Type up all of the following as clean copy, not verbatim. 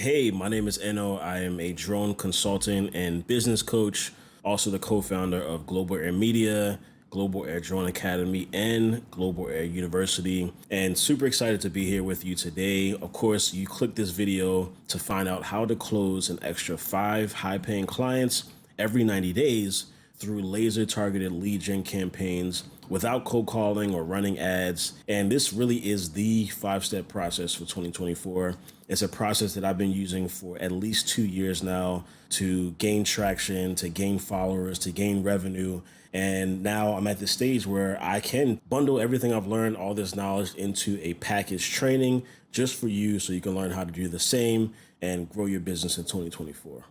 Hey, my name is Eno. I am a drone consultant and business coach, also the co-founder of Global Air Media, Global Air Drone Academy, and Global Air University. And super excited to be here with you today. Of course, you clicked this video to find out how to close an extra 5 high-paying clients every 90 days through laser targeted lead gen campaigns without cold calling or running ads. And this really is the 5-step process for 2024. It's a process that I've been using for at least 2 years now to gain traction, to gain followers, to gain revenue. And now I'm at the stage where I can bundle everything I've learned, all this knowledge, into a package training just for you so you can learn how to do the same and grow your business in 2024.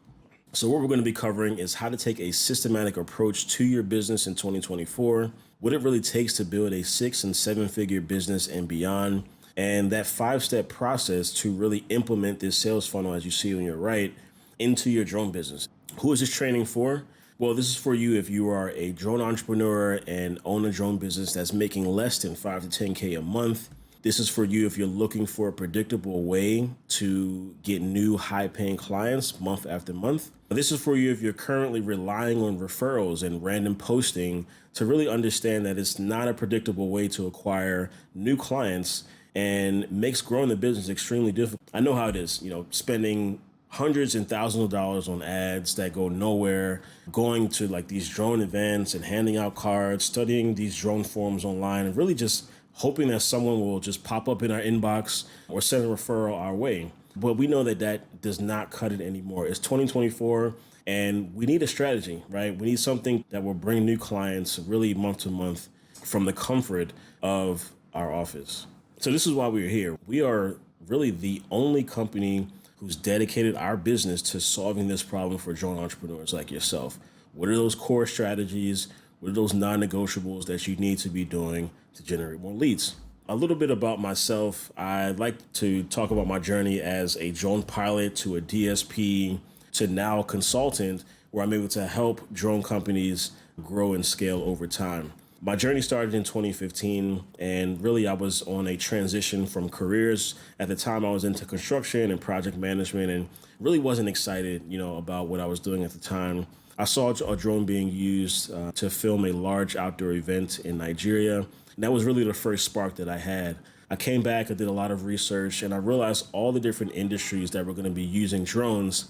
So what we're going to be covering is how to take a systematic approach to your business in 2024, what it really takes to build a 6- and 7-figure business and beyond, and that 5-step process to really implement this sales funnel, as you see on your right, into your drone business. Who is this training for? Well, this is for you if you are a drone entrepreneur and own a drone business that's making less than 5 to 10K a month. This is for you if you're looking for a predictable way to get new high-paying clients month after month. This is for you if you're currently relying on referrals and random posting to really understand that it's not a predictable way to acquire new clients and makes growing the business extremely difficult. I know how it is, spending hundreds and thousands of dollars on ads that go nowhere, going to like these drone events and handing out cards, studying these drone forums online, and really just hoping that someone will just pop up in our inbox or send a referral our way. But we know that that does not cut it anymore. It's 2024 and we need a strategy, right? We need something that will bring new clients really month to month from the comfort of our office. So this is why we're here. We are really the only company who's dedicated our business to solving this problem for drone entrepreneurs like yourself. What are those core strategies? What are those non-negotiables that you need to be doing to generate more leads? A little bit about myself. I'd like to talk about my journey as a drone pilot to a DSP to now a consultant, where I'm able to help drone companies grow and scale over time. My journey started in 2015, and really I was on a transition from careers. At the time, I was into construction and project management and really wasn't excited, about what I was doing at the time. I saw a drone being used to film a large outdoor event in Nigeria. And that was really the first spark that I had. I came back, I did a lot of research, and I realized all the different industries that were going to be using drones,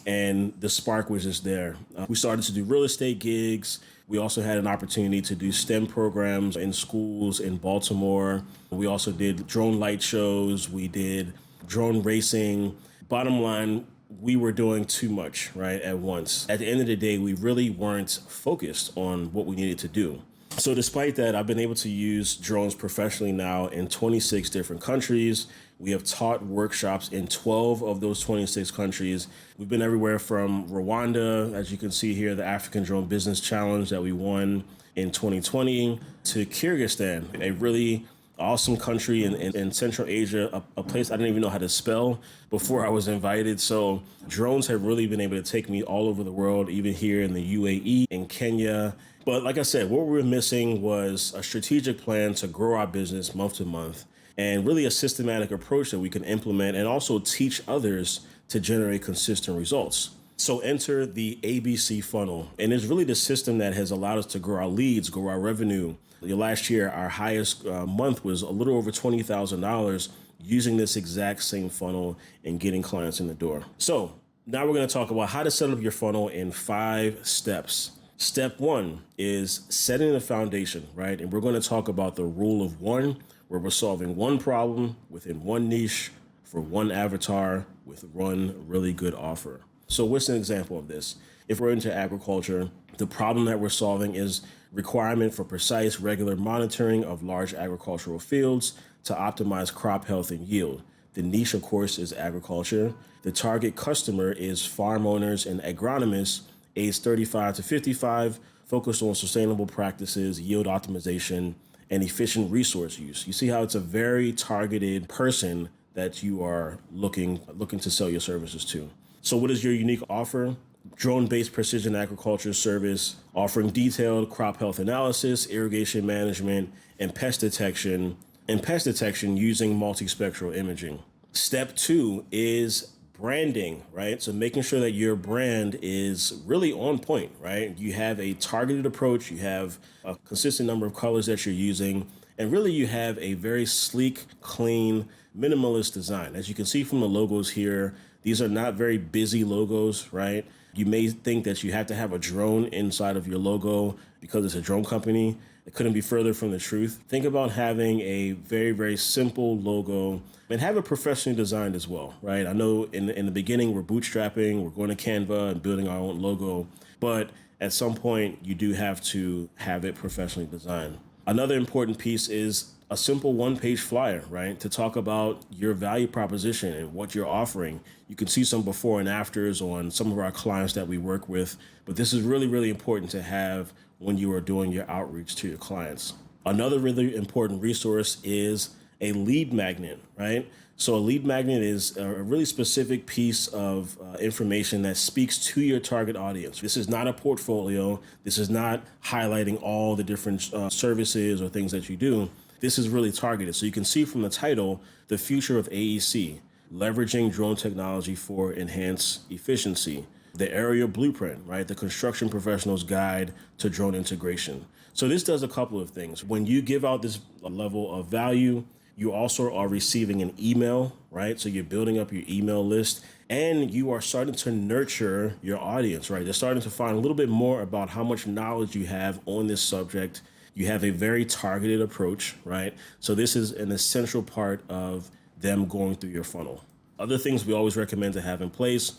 and the spark was just there. We started to do real estate gigs. We also had an opportunity to do STEM programs in schools in Baltimore. We also did drone light shows. We did drone racing. Bottom line, we were doing too much, right, at once. At the end of the day, we really weren't focused on what we needed to do. So despite that, I've been able to use drones professionally now in 26 different countries. We have taught workshops in 12 of those 26 countries. We've been everywhere from Rwanda, as you can see here, the African Drone Business Challenge that we won in 2020, to Kyrgyzstan, a really awesome country in Central Asia, a place I didn't even know how to spell before I was invited. So drones have really been able to take me all over the world, even here in the UAE, in Kenya. But like I said, what we were missing was a strategic plan to grow our business month to month, and really a systematic approach that we can implement and also teach others to generate consistent results. So enter the ABC funnel. And it's really the system that has allowed us to grow our leads, grow our revenue. Last year, our highest month was a little over $20,000 using this exact same funnel and getting clients in the door. So now we're going to talk about how to set up your funnel in 5 steps. Step 1 is setting the foundation, right? And we're going to talk about the rule of 1, where we're solving one problem within one niche for one avatar with one really good offer. So what's an example of this? If we're into agriculture, the problem that we're solving is requirement for precise, regular monitoring of large agricultural fields to optimize crop health and yield. The niche, of course, is agriculture. The target customer is farm owners and agronomists aged 35 to 55, focused on sustainable practices, yield optimization, and efficient resource use. You see how it's a very targeted person that you are looking to sell your services to. So what is your unique offer? Drone-based precision agriculture service offering detailed crop health analysis, irrigation management, and pest detection using multispectral imaging. Step 2 is branding, right? So making sure that your brand is really on point, right? You have a targeted approach, you have a consistent number of colors that you're using, and really you have a very sleek, clean, minimalist design. As you can see from the logos here, these are not very busy logos, right? You may think that you have to have a drone inside of your logo because it's a drone company. It couldn't be further from the truth. Think about having a very, very simple logo and have it professionally designed as well, right? I know in the beginning, we're bootstrapping, we're going to Canva and building our own logo, but at some point you do have to have it professionally designed. Another important piece is a simple one-page flyer, right? To talk about your value proposition and what you're offering. You can see some before and afters on some of our clients that we work with, but this is really, really important to have when you are doing your outreach to your clients. Another really important resource is a lead magnet, right? So a lead magnet is a really specific piece of information that speaks to your target audience. This is not a portfolio. This is not highlighting all the different services or things that you do. This is really targeted. So you can see from the title, The Future of AEC, Leveraging Drone Technology for Enhanced Efficiency. The Area Blueprint, right? The Construction Professional's Guide to Drone Integration. So this does a couple of things. When you give out this level of value, you also are receiving an email, right? So you're building up your email list and you are starting to nurture your audience, right? They're starting to find a little bit more about how much knowledge you have on this subject. You have a very targeted approach, right? So this is an essential part of them going through your funnel. Other things we always recommend to have in place: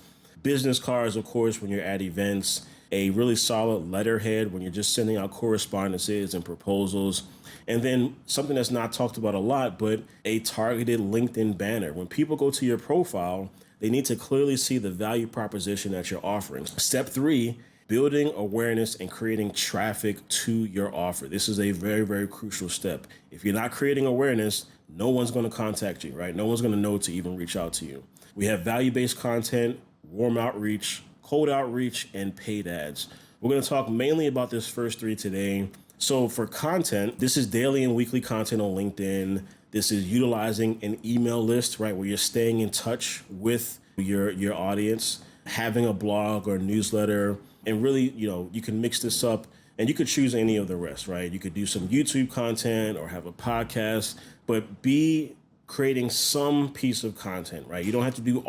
business cards, of course, when you're at events, a really solid letterhead when you're just sending out correspondences and proposals, and then something that's not talked about a lot, but a targeted LinkedIn banner. When people go to your profile, they need to clearly see the value proposition that you're offering. Step 3, building awareness and creating traffic to your offer. This is a very, very crucial step. If you're not creating awareness, no one's going to contact you, right? No one's going to know to even reach out to you. We have value-based content, warm outreach, cold outreach, and paid ads. We're going to talk mainly about this first 3 today. So for content, this is daily and weekly content on LinkedIn. This is utilizing an email list, right, where you're staying in touch with your audience, having a blog or newsletter, and really, you can mix this up and you could choose any of the rest, right? You could do some YouTube content or have a podcast, but be creating some piece of content, right? You don't have to do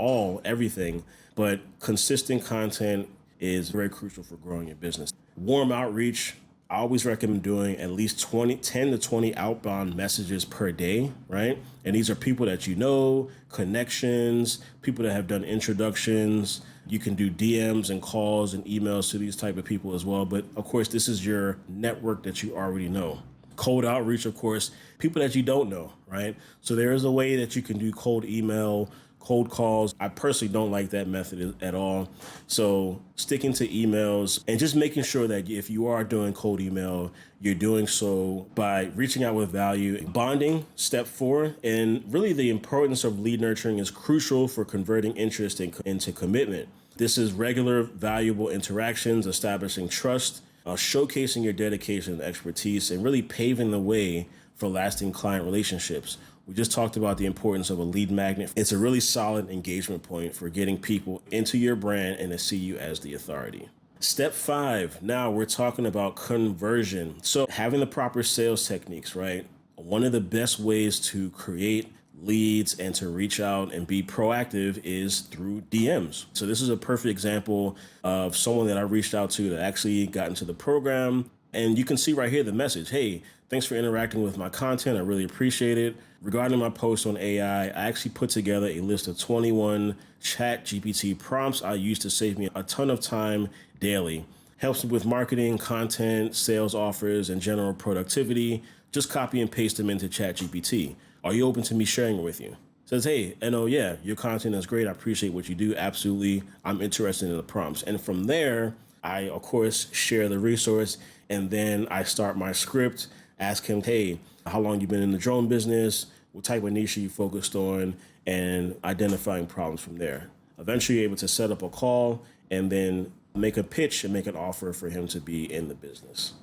everything, but consistent content is very crucial for growing your business. Warm outreach, I always recommend doing at least 10 to 20 outbound messages per day, right? And these are people that you know, connections, people that have done introductions. You can do DMs and calls and emails to these type of people as well. But of course, this is your network that you already know. Cold outreach, of course, people that you don't know, right? So there is a way that you can do cold email, cold calls. I personally don't like that method at all. So sticking to emails and just making sure that if you are doing cold email, you're doing so by reaching out with value. Bonding, step 4, and really the importance of lead nurturing is crucial for converting interest into commitment. This is regular, valuable interactions, establishing trust, showcasing your dedication and expertise, and really paving the way for lasting client relationships. We just talked about the importance of a lead magnet. It's a really solid engagement point for getting people into your brand and to see you as the authority. Step 5, now we're talking about conversion. So having the proper sales techniques, right? One of the best ways to create leads and to reach out and be proactive is through DMs. So this is a perfect example of someone that I reached out to that actually got into the program. And you can see right here the message: hey, thanks for interacting with my content. I really appreciate it. Regarding my post on AI, I actually put together a list of 21 ChatGPT prompts I use to save me a ton of time daily. Helps me with marketing, content, sales offers, and general productivity. Just copy and paste them into ChatGPT. Are you open to me sharing it with you? Says, hey, yeah, your content is great. I appreciate what you do. Absolutely. I'm interested in the prompts. And from there, I, of course, share the resource. And then I start my script, ask him, hey, how long you been in the drone business? What type of niche are you focused on? And identifying problems from there. Eventually, you're able to set up a call and then make a pitch and make an offer for him to be in the business.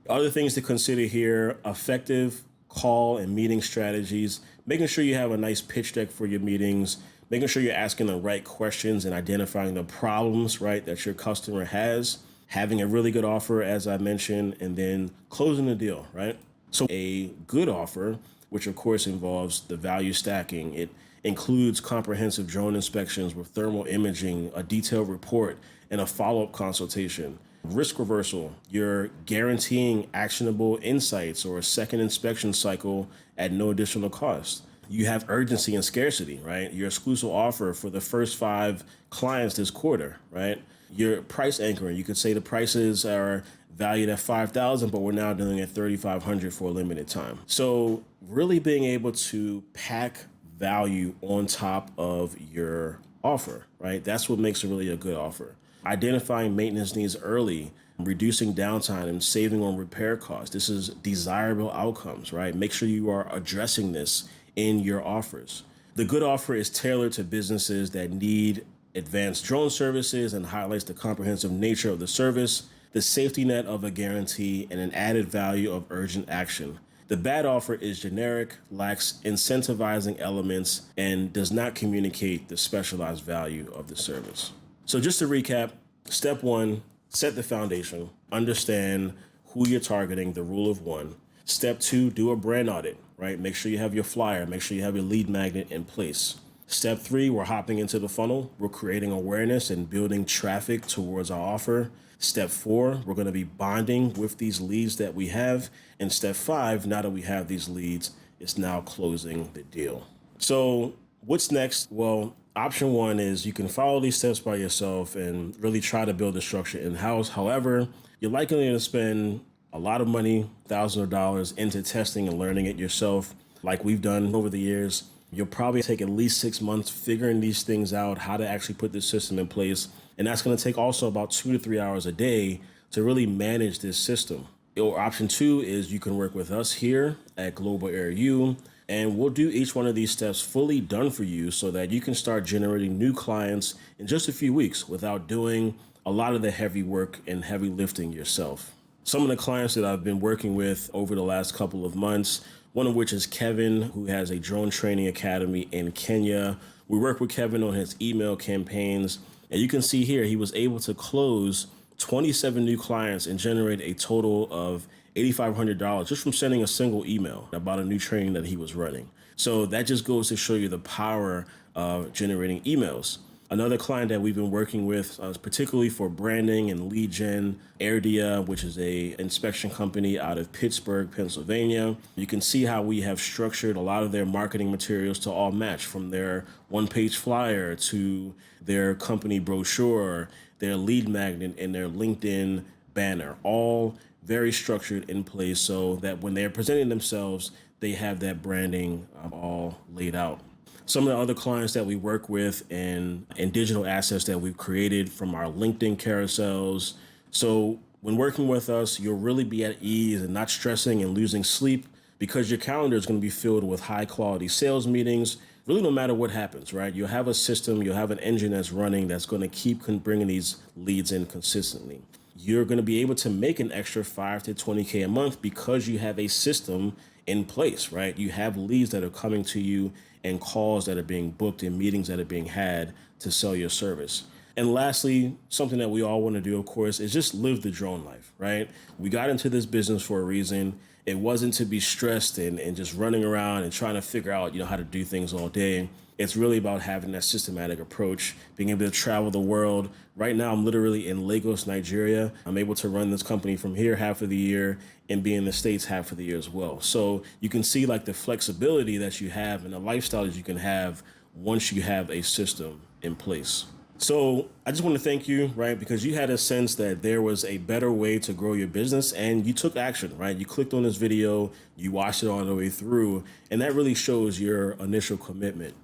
Other things to consider here: effective call and meeting strategies, making sure you have a nice pitch deck for your meetings, making sure you're asking the right questions and identifying the problems, right, that your customer has, having a really good offer, as I mentioned, and then closing the deal, right? So a good offer, which of course involves the value stacking, it includes comprehensive drone inspections with thermal imaging, a detailed report, and a follow-up consultation. Risk reversal, you're guaranteeing actionable insights or a second inspection cycle at no additional cost. You have urgency and scarcity, right? Your exclusive offer for the first 5 clients this quarter, right? Your price anchoring, you could say the prices are valued at 5,000, but we're now doing it 3,500 for a limited time. So really being able to pack value on top of your offer, right? That's what makes it really a good offer. Identifying maintenance needs early, reducing downtime and saving on repair costs. This is desirable outcomes, right? Make sure you are addressing this in your offers. The good offer is tailored to businesses that need advanced drone services and highlights the comprehensive nature of the service, the safety net of a guarantee, and an added value of urgent action. The bad offer is generic, lacks incentivizing elements, and does not communicate the specialized value of the service. So just to recap, step 1, set the foundation, understand who you're targeting, the rule of 1. Step 2, do a brand audit, right? Make sure you have your flyer, make sure you have your lead magnet in place. Step 3, we're hopping into the funnel. We're creating awareness and building traffic towards our offer. Step 4, we're going to be bonding with these leads that we have. And step 5, now that we have these leads, it's now closing the deal. So what's next? Well, option 1 is you can follow these steps by yourself and really try to build the structure in-house. However, you're likely going to spend a lot of money, thousands of dollars, into testing and learning it yourself, like we've done over the years. You'll probably take at least 6 months figuring these things out, how to actually put this system in place. And that's going to take also about 2 to 3 hours a day to really manage this system. Or option 2 is you can work with us here at Global Air U, and we'll do each one of these steps fully done for you so that you can start generating new clients in just a few weeks without doing a lot of the heavy work and heavy lifting yourself. Some of the clients that I've been working with over the last couple of months, one of which is Kevin, who has a drone training academy in Kenya. We work with Kevin on his email campaigns, and you can see here he was able to close 27 new clients and generate a total of $8,500 just from sending a single email about a new training that he was running. So that just goes to show you the power of generating emails. Another client that we've been working with, particularly for branding and lead gen, Airdia, which is a inspection company out of Pittsburgh, Pennsylvania. You can see how we have structured a lot of their marketing materials to all match, from their one-page flyer to their company brochure, their lead magnet, and their LinkedIn banner, all very structured in place so that when they're presenting themselves, they have that branding all laid out. Some of the other clients that we work with and digital assets that we've created from our LinkedIn carousels. So when working with us, you'll really be at ease and not stressing and losing sleep because your calendar is going to be filled with high quality sales meetings. Really, no matter what happens, right? You'll have a system, you'll have an engine that's running that's going to keep bringing these leads in consistently. You're going to be able to make an extra 5 to 20K a month because you have a system in place, right? You have leads that are coming to you and calls that are being booked and meetings that are being had to sell your service. And lastly, something that we all want to do, of course, is just live the drone life, right? We got into this business for a reason. It wasn't to be stressed and just running around and trying to figure out, how to do things all day. It's really about having that systematic approach, being able to travel the world. Right now, I'm literally in Lagos, Nigeria. I'm able to run this company from here half of the year and be in the States half of the year as well. So you can see like the flexibility that you have and the lifestyle that you can have once you have a system in place. So I just want to thank you, right? Because you had a sense that there was a better way to grow your business and you took action, right? You clicked on this video, you watched it all the way through, and that really shows your initial commitment.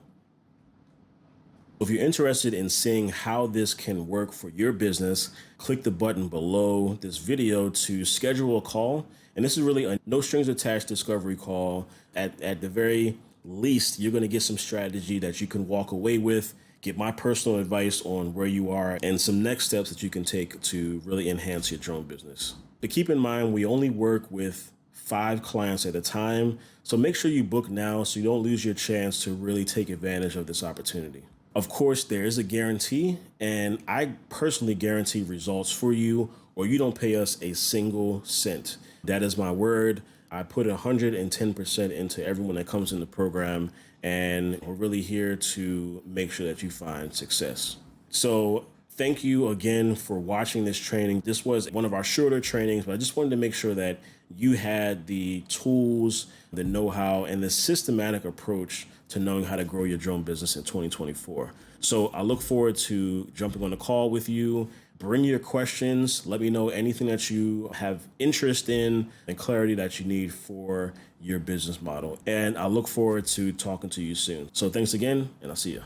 If you're interested in seeing how this can work for your business, click the button below this video to schedule a call. And this is really a no strings attached discovery call. At the very least, you're going to get some strategy that you can walk away with, get my personal advice on where you are and some next steps that you can take to really enhance your drone business. But keep in mind, we only work with 5 clients at a time. So make sure you book now so you don't lose your chance to really take advantage of this opportunity. Of course, there is a guarantee, and I personally guarantee results for you, or you don't pay us a single cent. That is my word. I put 110% into everyone that comes in the program, and we're really here to make sure that you find success. So thank you again for watching this training. This was one of our shorter trainings, but I just wanted to make sure that you had the tools, the know-how, and the systematic approach to knowing how to grow your drone business in 2024. So I look forward to jumping on a call with you. Bring your questions. Let me know anything that you have interest in and clarity that you need for your business model. And I look forward to talking to you soon. So thanks again, and I'll see you.